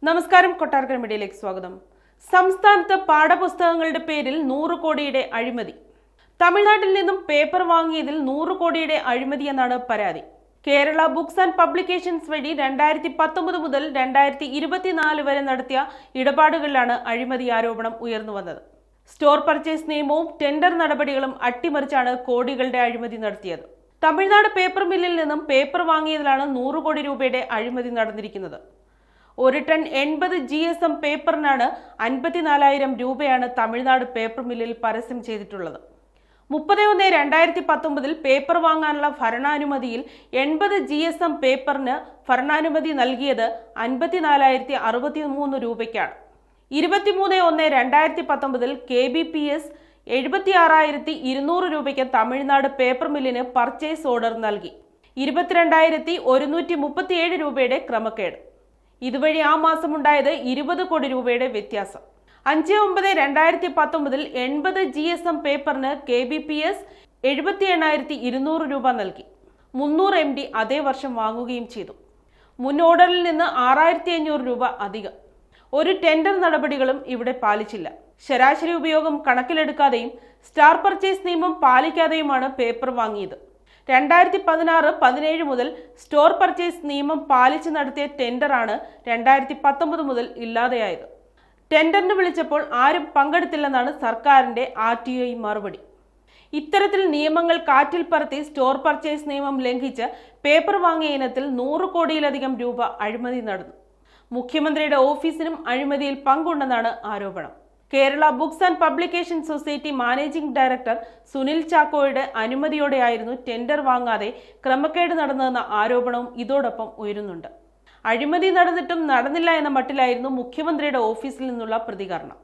നമസ്കാരം, കൊട്ടാരക്കര മീഡിയയിലേക്ക് സ്വാഗതം. സംസ്ഥാനത്ത് പാഠപുസ്തകങ്ങളുടെ പേരിൽ 100 കോടിയുടെ അഴിമതി. തമിഴ്നാട്ടിൽ നിന്നും പേപ്പർ വാങ്ങിയതിൽ 100 കോടിയുടെ അഴിമതി എന്നാണ് പരാതി. കേരള ബുക്സ് ആൻഡ് പബ്ലിക്കേഷൻസ് വഴി 2019 മുതൽ 2024 വരെ നടത്തിയ ഇടപാടുകളിലാണ് അഴിമതി ആരോപണം ഉയർന്നു വന്നത്. സ്റ്റോർ പർച്ചേസ് നിയമവും ടെൻഡർ നടപടികളും അട്ടിമറിച്ചാണ് കോടികളുടെ അഴിമതി നടത്തിയത്. തമിഴ്നാട് പേപ്പർ മില്ലിൽ നിന്നും പേപ്പർ വാങ്ങിയതിലാണ് 100 കോടി രൂപയുടെ അഴിമതി നടന്നിരിക്കുന്നത്. ഒരു ടൺ 80 GSM പേപ്പറിനാണ് 54,000 രൂപയാണ് തമിഴ്നാട് പേപ്പർ മില്ലിൽ പരസ്യം ചെയ്തിട്ടുള്ളത്. 30/1/2019 പേപ്പർ വാങ്ങാനുള്ള ഭരണാനുമതിയിൽ 80 GSM പേപ്പറിന് ഭരണാനുമതി നൽകിയത് 54,063 രൂപയ്ക്കാണ്. 23/1/2019 KBPS 76,200 രൂപയ്ക്ക് തമിഴ്നാട് പേപ്പർ മില്ലിന് പർച്ചേസ് ഓർഡർ നൽകി. 22,137 രൂപയുടെ ക്രമക്കേട്. ഇതുവഴി ആ മാസം ഉണ്ടായത് 20 കോടി രൂപയുടെ വ്യത്യാസം. 5/9/2019 80 GSM പേപ്പറിന് KBPS 78,200 രൂപ നൽകി. 300 MD അതേ വർഷം വാങ്ങുകയും ചെയ്തു. മുൻ ഓർഡറിൽ നിന്ന് 6,500 രൂപ അധികം. ഒരു ടെൻഡർ നടപടികളും ഇവിടെ പാലിച്ചില്ല. ശരാശരി ഉപയോഗം കണക്കിലെടുക്കാതെയും സ്റ്റാർ പർച്ചേസ് നിയമം പാലിക്കാതെയുമാണ് പേപ്പർ വാങ്ങിയത്. 2016-17 മുതൽ സ്റ്റോർ പർച്ചേസ് നിയമം പാലിച്ച് നടത്തിയ ടെൻഡറാണ് 2019 മുതൽ ഇല്ലാതെയായത്. ടെൻഡറിന് വിളിച്ചപ്പോൾ ആരും പങ്കെടുത്തില്ലെന്നാണ് സർക്കാരിന്റെ RTI മറുപടി. ഇത്തരത്തിൽ നിയമങ്ങൾ കാറ്റിൽ പറത്തി സ്റ്റോർ പർച്ചേസ് നിയമം ലംഘിച്ച് പേപ്പർ വാങ്ങിയ ഇനത്തിൽ 100 കോടിയിലധികം രൂപ അഴിമതി നടന്നു. മുഖ്യമന്ത്രിയുടെ ഓഫീസിനും അഴിമതിയിൽ പങ്കുണ്ടെന്നാണ് ആരോപണം. Kerala books and publication society managing director Sunil ചാക്കോയുടെ അനുമതിയോടെയായിരുന്നു ടെൻഡർ വാങ്ങാതെ ക്രമക്കേട് നടന്നതെന്ന ആരോപണവും ഇതോടൊപ്പം ഉയരുന്നുണ്ട്. അഴിമതി നടന്നിട്ടും നടന്നില്ല എന്ന മട്ടിലായിരുന്നു മുഖ്യമന്ത്രിയുടെ ഓഫീസിൽ നിന്നുള്ള പ്രതികരണം.